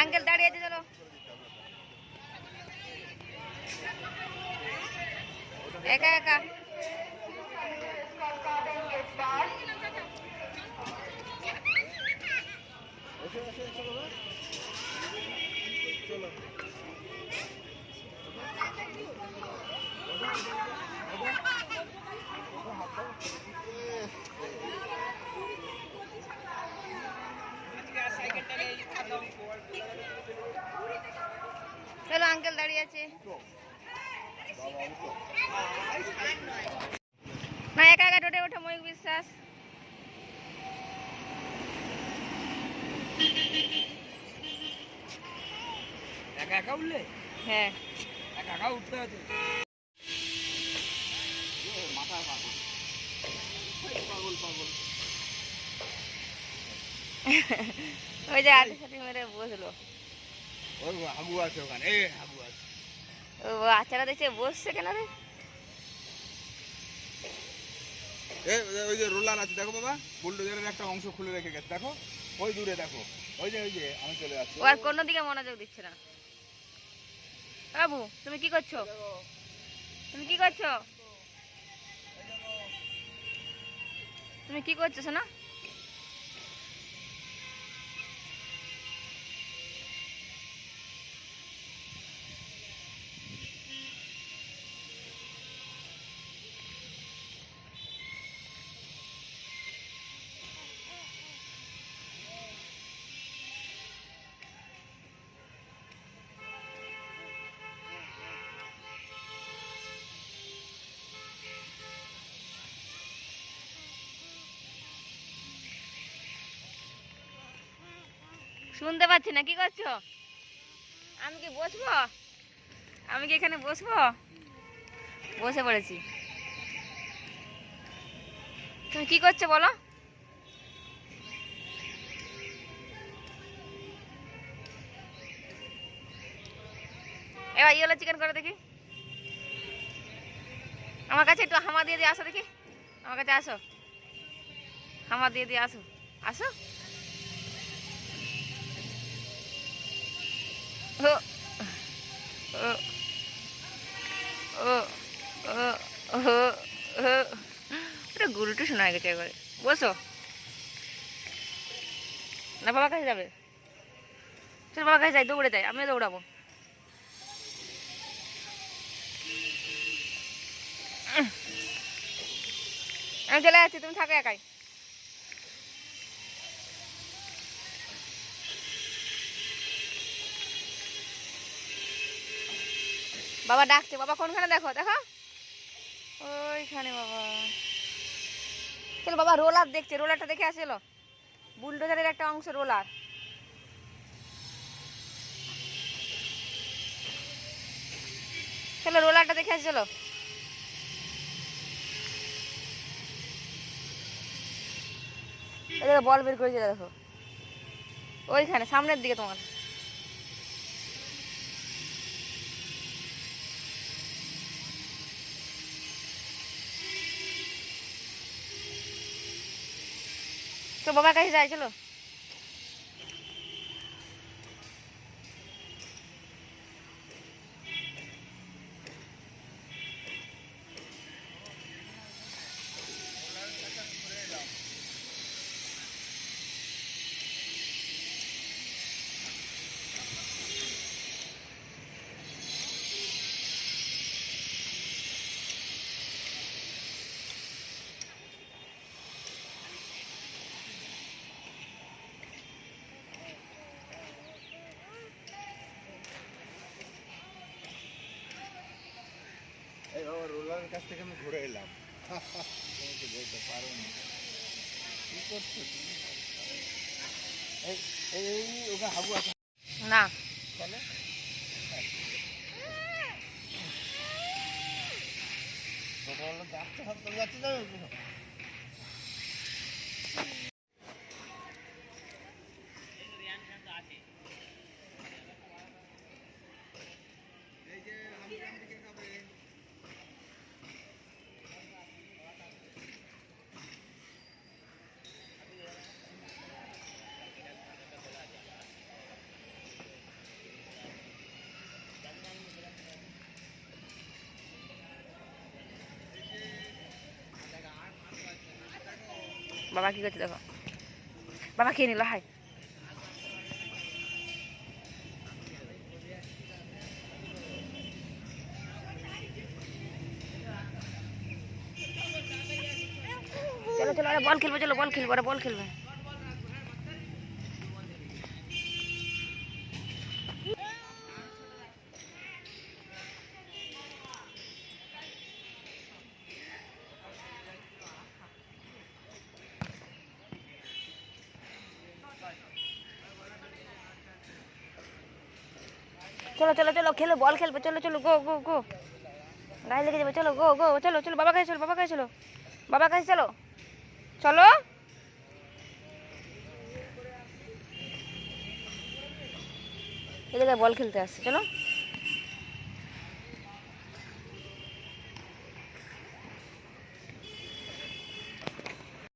Uncle দাঁড়িয়ে আছে, চলো। একা একা চলো, আঙ্কেল দাঁড়িয়ে আছে। না, একা একা টোটে ওঠো ময়ূক বিশ্বাস। একা একা উঠলে? হ্যাঁ, একা একা উঠতে হতো। মাথায় পাগল পাগল পাগল। ওই যে আটি সাটি মেরে বসলো। ওই হাগু আছে ওখানে, এ হাগু আছে। ও আচারা দেখছে বসছে কেন রে? ওই যে রোলার আছে দেখো বাবা, বুলডোজারের একটা অংশ খুলে রেখে গেছে দেখো, ওই দূরে দেখো, ওই যে আমি চলে যাচ্ছি। ও আর কোনো দিকে মনোযোগ দিচ্ছে না। বাবু, তুমি কি করছো? তুমি কি করছো? তুমি কি করছো শোনা? শুনতে পাচ্ছি না, কি করছো? আমি কি বসবো? আমি কি এখানে বসবো? বসে পড়েছি। তুমি কি করছো বলো? এবার ইয়েলো চিকেন করে দেখি। আমার কাছে একটু হামা দিয়ে দিয়ে আসো দেখি। আমার কাছে আসো, হামা দিয়ে দিয়ে আসো। আসো। ও ও ও ও ও ও, ওটা গুলটু শোনা গেছে একবারে। বসো না, বাবার কাছে যাবে? চল বাবার কাছে যাই, দৌড়ে যাই, আমিও দৌড়াবো। আমি চলে যাচ্ছি, তুমি থাকো একাই। বাবা ডাকছে, বাবা কোনখানে দেখো, দেখো ওইখানে বাবা। চলো বাবা, রোলার দেখছে, রোলারটা দেখে আসলো। বুলডোজারের একটা অংশ রোলার। চলো রোলারটা দেখে আসি, চলো। বল বের করেছে দেখো, ওইখানে সামনের দিকে তোমার। তো বাবার কাছে যাই, চলো। এই বাবা, রোলারের কাছ থেকে আমি ঘুরে এলাম। তুমি তো বলতে পারো না কি করছো তুমি। এই এই ওখানে হাগু আছে না, তাহলে যাচ্ছে হাত যাচ্ছে যাবে। বাবা কি করছে দেখো, বাবা খেয়ে নিল, হাই। চলো চলো, আরে বল খেলবো, চলো বল খেলবো, আরে বল খেলবে। চলো চলো চলো খেলো, বল খেলবো, চলো চলো, গো গো গো, গায়ে লেগে যাবে, চলো গো গো, চলো চলো, বাবা কাছে চলো, বাবা কাছে চলো, বাবা কাছে চলো, চলো। এই জায়গায় বল খেলতে আসছে, চলো।